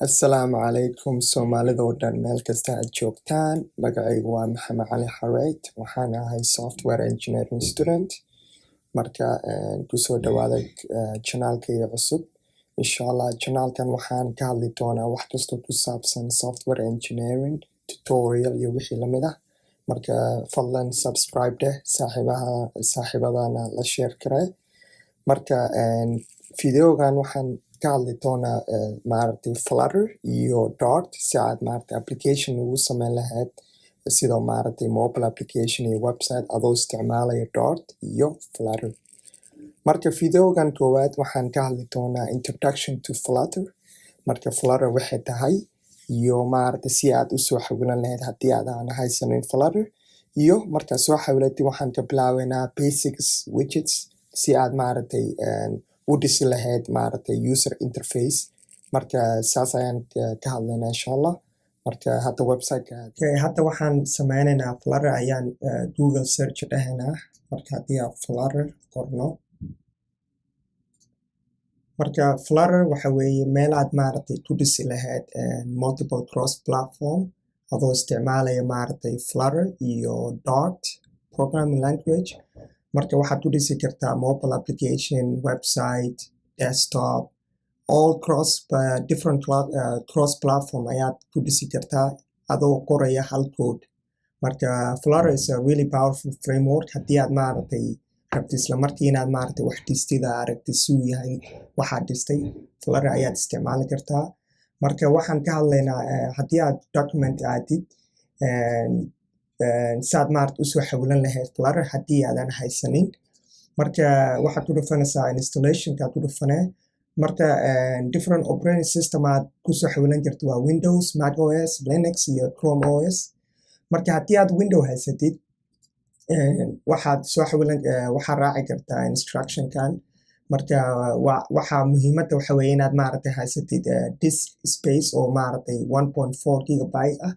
Assalaamu calaykum Soomaalida oo dhan meel kasta aad joogtaan. Magacaygu waa Maxamed Cali Xareed. Waxaan ahay software engineering student. Marka kusoo dhawaada channelkayga cusub. Inshallah channelkan waxaan ka hadli doonaa wax kasta ku saabsan software engineering, tutorial iyo wixii lamid ah. Marka fadlan subscribe deh saaxiibadana la share kare. Marka videogan waxaan ka hadli doonaa maaragtay Flutter iyo Dart si aad maaragtay application ugu sameyn lahayd sidoo maaragtay mobile application iyo website adoo isticmaalaya Dart iyo Flutter. Marka videogan koowaad waxaan ka hadli doonaa introduction to Flutter. Marka Flutter waxay tahay iyo maaragtay si aad usoo xawilan lahayd haddii aad aan haysanin Flutter. Iyo marka soo xawilatay waxaan ka bilaabeynaa basics widgets si aad maaragtay u dhisi lahayd maaragtay user interface. Marka saas ayaan ka hadlaynaa inshallah. Marka hadda website-ka hadda waxaan sameynaynaa Flutter ayaan Google search dhahaynaa. Marka haddii aan Flutter qorno. Marka Flutter waxa weeye meel aad maaragtay ku dhisi lahayd multiple cross platform adoo isticmaalaya maaragtay Flutter iyo Dart programming language. Marka waxaad ku dhisi kartaa mobile application, website, desktop, all different cross platform ayaad ku dhisi kartaa adoo qoraya hal code. Marka Flutter is a really powerful framework haddii aad maaragtay rabti isla markii inaad maaragtay wax dhistida aragti suu yahay waxaad dhistay Flutter ayaad isticmaali kartaa. Marka waxaan ka hadlaynaa haddii aad document aadid saad maaragtay usoo xawilan lahayd Flutter haddii aadan haysanin. Marka waxaad ku dhufanaysaa installationka ku dhufanee. Marka different operating system aad kusoo xawilan karto waa Windows, Mac OS, Linux iyo Chrome OS. Marka haddii aad Windows haysatid waxaad raaci kartaa instructionkan. Marka waxaa muhiimadda waxa weeye inaad maaragtay haysatid disk space oo maaragtay 1.4 gigabyte ah.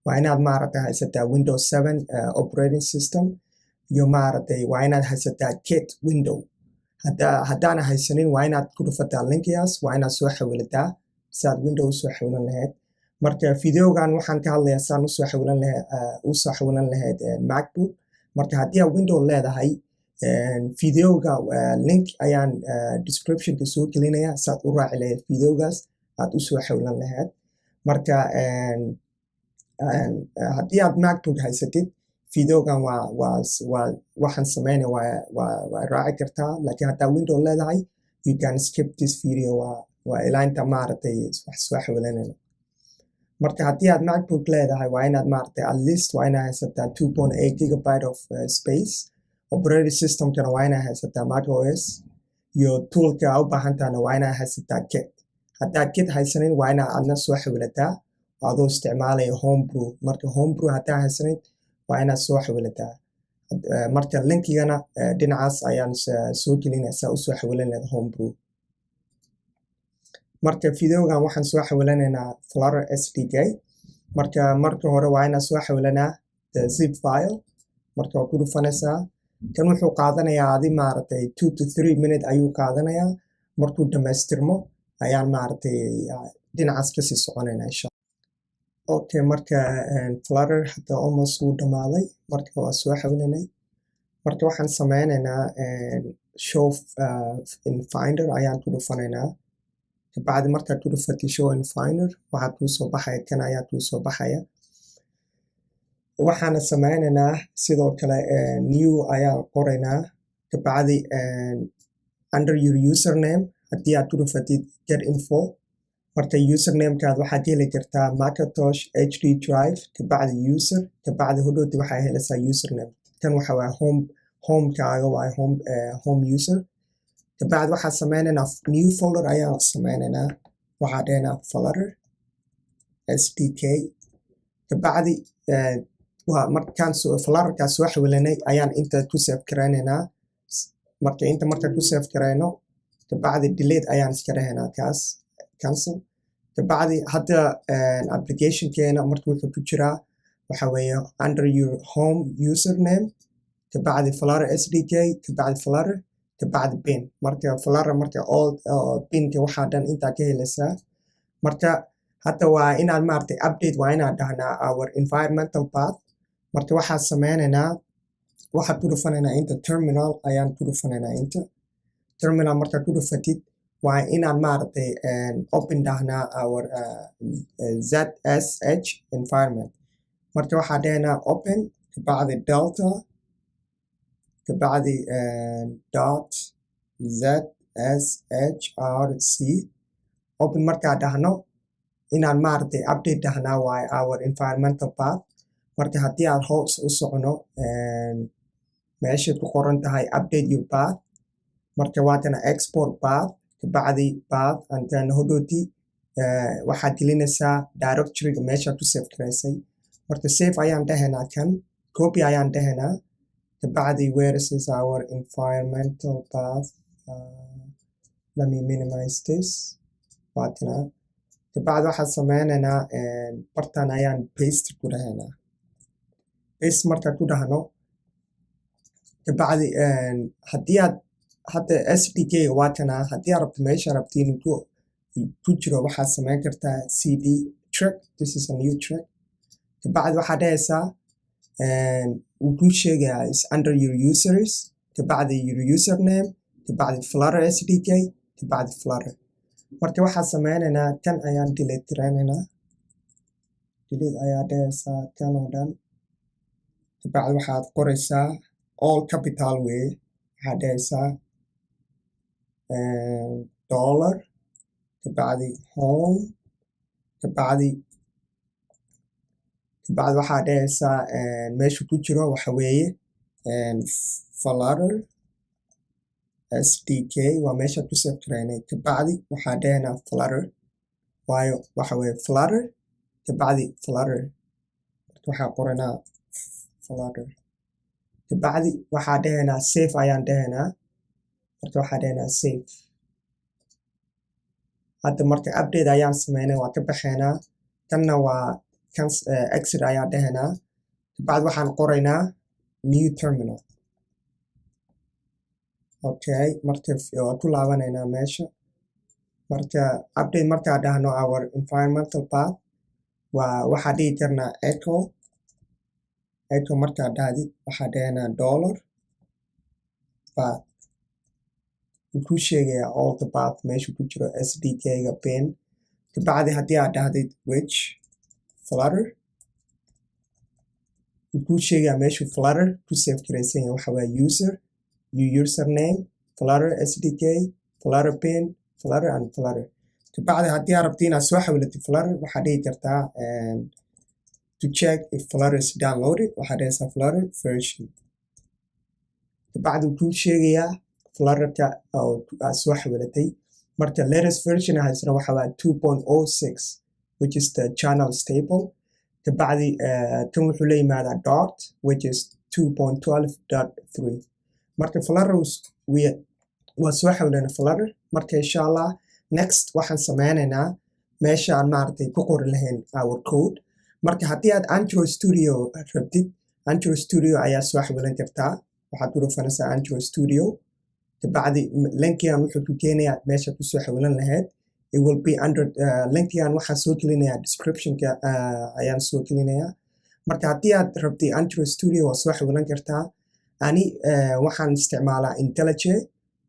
Waa inaad maaragtay haysataa Windows 7 operating system iyo maaragtay waa inaad haysataa kit window. Haddaana haysanin waa inaad ku dhufataa linkigaas waa inaad soo xawilataa si aad Windows soo xawilan lahayd. Marka videogan waxaan ka hadlayaa saan usoo xawilan lahayd MacBook. Marka haddii aad Windows leedahay videoga link ayaan descriptionka soo gelinayaa saad u raaci lahayd videogaas aad usoo xawilan lahayd. Marka haddii aad MacBook haysatid videogan waxaan sameynaya waa raaci kartaa. Laakiin haddaa Windows leedahay you can skip this video waa ilaa inta maaragtay wax soo xawilanayna. Marka haddii aad MacBook leedahay waa inaad maaragtay at least waa inaad haysataa 2.8 gigabyte of space. Operating systemkana waa inaad haysataa Mac OS iyo toolka u baahantahana waa inaad haysataa kit. Haddaad kit haysanin waa inaad adna soo xawilataa adoo isticmaalaya Homebrew. Marka Homebrew haddaa haysanin waa inaad soo xawilataa. Marka linkigana dhinacaas ayaan soo gelinaysaa usoo xawilan lahayd Homebrew. Marka videogan waxaan soo xawilanaynaa Flutter SDK. Marka hore waa inaad soo xawilanaa the zip file. Marka waa ku dhufanaysaa. Kan wuxuu qaadanayaa adi maaragtay 2 to 3 minutes ayuu qaadanayaa. Markuu dhammaystirmo ayaan maaragtay dhinacaas kasii soconaynaa insha Allah. Okay, marka Flutter hadda almost wuu dhamaaday. Marka waa soo xawilanay. Marka waxaan sameynaynaa show in Finder ayaan ku dhufanaynaa. Kabacdi markaad ku dhufatay show in Finder waxaad kuu soo baxaya kan ayaa kuu soo baxaya. Waxaana sameynaynaa sidoo kale new ayaa qoraynaa. Kabacdi under your username haddii aad ku dhufatid get info. Marka usernamekaad waxaad heli kartaa Macintosh HD drive kabacdi user kabacdi hodhowti waxaa helaysaa username. Kan waxa waa homekaaga waa home user. Kabacdi waxaan sameynaynaa new folder ayaan sameynaynaa. Waxaa dhahaynaa Flutter SDK. Kabacdi markaan Flutterkaas soo xawilanay ayaan inta ku save garaynaynaa. Markaan ku save garayno kabacdi delete ayaan iska dhahaynaa kaas cancel. Kabacdi hadda applicationkeena marka wuxuu ku jiraa waxa weeye under your home username kabacdi Flutter SDK kabacdi Flutter kabacdi bin. Marka Flutter marka all binka waxaa dhan intaa ka helaysaa. Marka hadda waa inaan maaragtay update waa inaan dhahnaa our environmental path marka waxaan sameynaynaa waxaan ku dhufanaynaa inta terminal ayaan ku dhufanaynaa inta terminal markaad ku dhufatid waa inaan maaragtay open dhahnaa our ZSH environment marka waxaa dhahnaa open kabacdi delta kabacdi dot ZSHRC open markaa dhahno inaan maaragtay update dhahnaa waaye our environmental path marka haddii aan hoos u socono meeshay ku qoran tahay update your path marka waatana export path kabacdi path and then hodoti waxaad gelinaysaa directoryga meesha ku save garaysay marka save ayaan dhahaynaa kan copy ayaan dhahaynaa kabacdi where is our environmental path let me minimize this waatana kabacdi waxaan sameynaynaa bartan ayaan paste ku dhahaynaa paste markaa ku dhahno kabacdi haddii aad hadda SDK waatana haddii aad rabto meesha rabtiin ku jiro waxaad sameyn kartaa cd track this is a new track kabacdi waxaad dhahaysaa wuu kuu sheegayaa is under your users kabacdi your username kabacdi Flutter SDK kabacdi Flutter marka waxaan sameynaynaa tan ayaan delete garaynaynaa delete ayaa dhahaysaa tan oo dhan kabacdi waxaad qoraysaa all capital way waxaad dhahaysaa dollar kabacdi home kabacdi waxaad dhahaysaa meesha ku jiro waxa weeye Flutter SDK waa meesha ku save garaynay kabacdi waxaa dhahaynaa Flutter waayo waxa weeye Flutter kabacdi Flutter waxaa qoranaa Flutter kabacdi waxaa dhahaynaa save ayaan dhahaynaa marka waxaa dhahaynaa save hadda marka update ayaan sameynay waa ka baxaynaa kanna waa kan exit ayaan dhahaynaa kabacdi waxaan qoraynaa new terminal okay marka waa ku laabanaynaa meesha marka update markaa dhahno our environmental path waxaa dhihi karnaa echo markaa dhahdid waxaa dhahaynaa dollar path wuu kuu sheegayaa all the path meesha ku jiro SDK-ga pin kabacdi haddii aad dhahdid which Flutter wuu kuu sheegayaa meeshu Flutter ku save garaysan yahay waxa waa user your username Flutter SDK Flutter pin Flutter and Flutter kabacdi haddii aad rabto inaad soo xawilatid Flutter waxaad dhihi kartaa to check if Flutter is downloaded waxaad dhahaysaa Flutter version kabacdi wuu kuu sheegayaa Flutterka oo aad soo xawilatay marka latest version haysana waxa waa 2.06 which is the channel stable kabacdi kan wuxuu la yimaadaa dot which is 2.12.3 marka Flutter waa soo xawilana Flutter marka insha Allah next waxaan sameynaynaa meesha aan maaragtay ku qori lahayn our code marka haddii aad Android Studio rabtid Android Studio ayaa soo xawilan kartaa waxaad ku dhufanaysaa Android Studio kabacdi linkigan wuxuu ku keenayaa meesha ku soo xawilan lahayd it will be under linkigan waxaan soo gelinayaa descriptionka ayaan soo gelinayaa marka haddii aad rabtid Android Studio waa soo xawilan kartaa ani waxaan isticmaalaa IntelliJ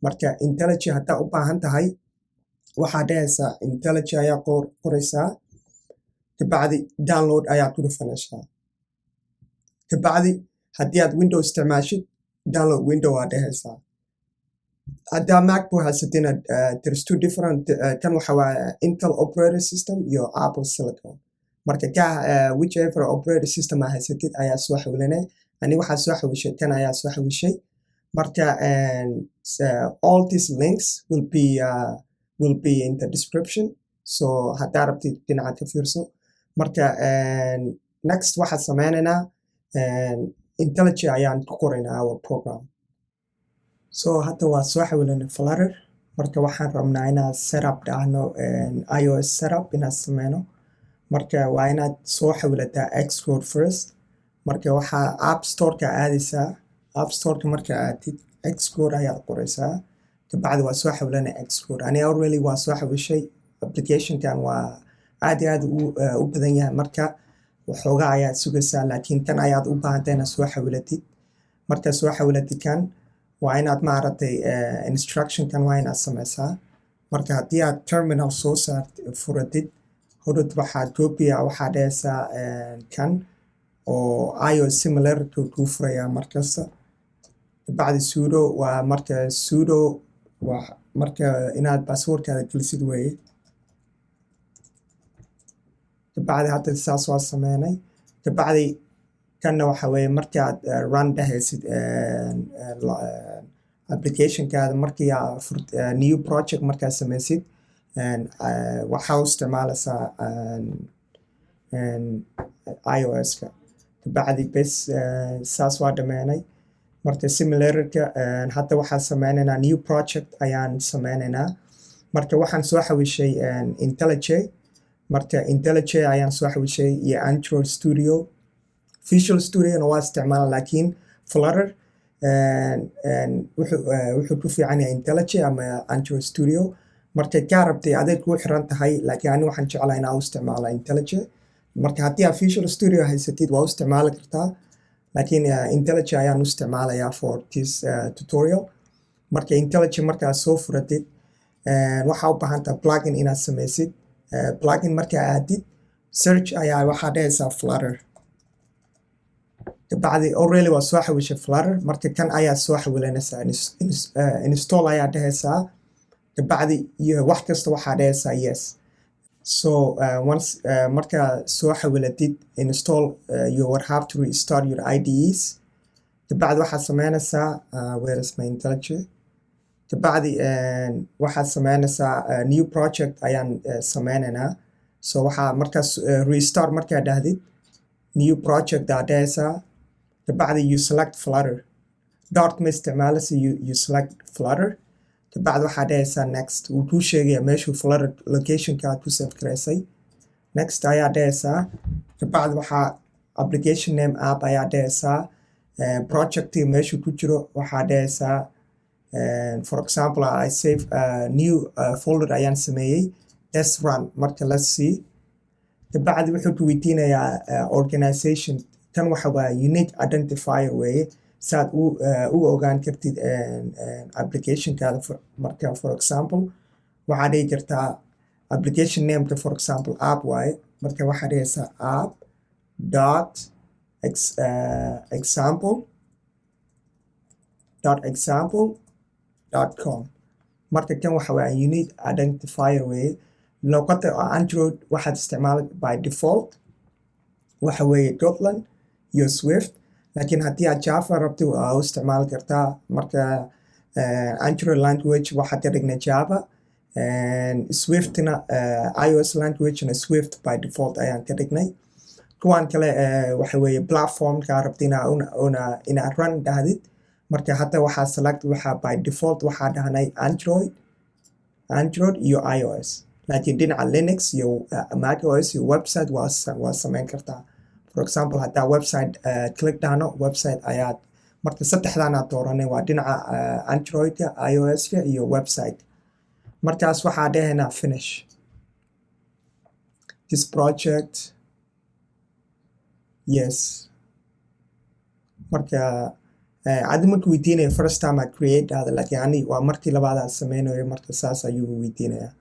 marka IntelliJ haddaa u baahan tahay waxaad dhahaysaa IntelliJ ayaa qoraysaa kabacdi download ayaa ku dhufanaysaa kabacdi haddii aad Windows isticmaashid download window aad dhahaysaa haddaa Mac buu haysatina there's two different kan waxa waa Intel operating system iyo Apple Silicon marka ka whichever operating system aad haysatid ayaa soo xawilanay ani waxaa soo xawishay kan ayaa soo xawishay marka all these links will be in the description so haddaa rabtid dhinaca ka fiirso marka next waxaan sameynaynaa IntelliJ ayaan ku qoraynaa our program so hadda waa soo xawilanay Flutter marka waxaan rabnaa inaad setup dhahno iOS setup inaad sameyno marka waa inaad soo xawilataa Xcode first marka waxaa App Store-ka aadaysaa App Store-ka marka aadid Xcode ayaad qoraysaa kabacdi waa soo xawilanay Xcode ani already waa soo xawishay application-kan waa aad iyo aad u badan yahay marka waxoogaa ayaad sugaysaa laakiin tan ayaad u baahantay inaad soo xawilatid markaad soo xawilatid kan waa inaad maaragtay instructionkan waa inaad sameysaa marka haddii aad terminal soo furatid hodhowd waxaad waxaa dhehaysaa kan oo iOS simulator kuu furayaa markasta bacdi sudo waa marka sudo waa marka inaad passwordkaada gelisid weeye kabacdi hadda saas waa sameynay kabacdi kanna waxa weeye markii aad run dhehaysid applicationkaada markii aad new project markaad sameysid waxaa u isticmaalaysaa iOS-ka kabacdi bes saas waa dhameynay marka simulatorka hadda waxaan sameynaynaa new project ayaan sameynaynaa marka waxaan soo xawishay IntelliJ marka IntelliJ ayaan soo xawishay iyo Android Studio Visual Studio-na waa isticmaala laakiin Flutter wuxuu ku fiican yahay IntelliJ ama Android Studio marka kaa rabtay adeeg ku xiran tahay laakiin ani waxaan jeclahay inaan u isticmaala IntelliJ marka haddii aad Visual Studio haysatid waa u isticmaali kartaa laakiin IntelliJ ayaan u isticmaalayaa for this tutorial marka IntelliJ markaad soo furatid waxaa u baahantaa plugin inaad sameysid plugin markaa aadid search ayaa waxaa dhehaysaa Flutter kabacdi already waa soo xawishay Flutter marka kan ayaa soo xawilanaysaa install ayaa dhehaysaa kabacdi iyo wax kasta waxaa dhehaysaa yes so once markaa soo xawilatid install you would have to restart your IDEs kabacdi waxaad sameynaysaa where is my IntelliJ kabacdi waxaad sameynaysaa new project ayaan sameynaynaa so waxaa markaas restart markaa dhahdid new project aad dhehaysaa kabacdi you select Flutter dot ma isticmaalaysa you select Flutter kabacdi waxaa dhehaysaa next wuu kuu sheegaya meeshuu Flutter locationka aad ku save garaysay next ayaa dhehaysaa kabacdi waxaa application name app ayaa dhehaysaa projectii meeshuu ku jiro waxaa dhehaysaa for example I save new folder ayaan sameeyey let's run marka let's see kabacdi wuxuu ku weydiinayaa organization kan waxa waa unique identifier weeye saad u ogaan kartid applicationkaada marka for example waxaa dhihi kartaa application nameka for example app waaye marka waxaa dhihaysaa app dot example.com marka kan waxa waa unique identifier weeye luqadda Android waxaad isticmaali by default waxa weeye Kotlin iyo Swift laakiin haddii aad Java rabto waa u isticmaali kartaa marka Android language waxaad ka dhignay Java Swiftna iOS language-na Swift by default ayaan ka dhignay kuwan kale waxa weeye platformka rabta inaad run dhahdid marka hadda waxaa select waxaa by default waxaa dhahnay Android iyo iOS laakiin dhinaca Linux iyo macOS iyo website waa sameyn kartaa for example haddaa website click dhahno website ayaad marka saddexdan aad dooranay waa dhinaca Androidka iOS-ka iyo website markaas waxaa dhahaynaa finish this project yes marka adi markuu weydiinaya first time I create dhahda laakiin ani waa markii labaad aan sameynayo marka saas ayuu weydiinayaa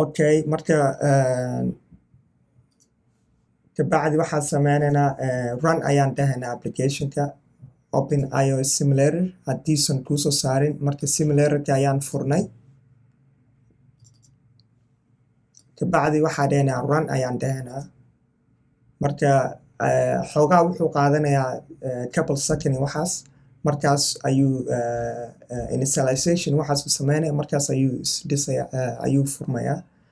okay marka kabacdi waxaan sameynaynaa run ayaan dhahaynaa applicationka open iOS simulator haddiisan kuusoo saarin marka simulatorka ayaan furnay kabacdi waxaa dhahaynaa run ayaan dhahaynaa marka xoogaa wuxuu qaadanayaa couple second waxaas markaas ayuu initialization waxaas u sameynaya markaas ayuu furmayaa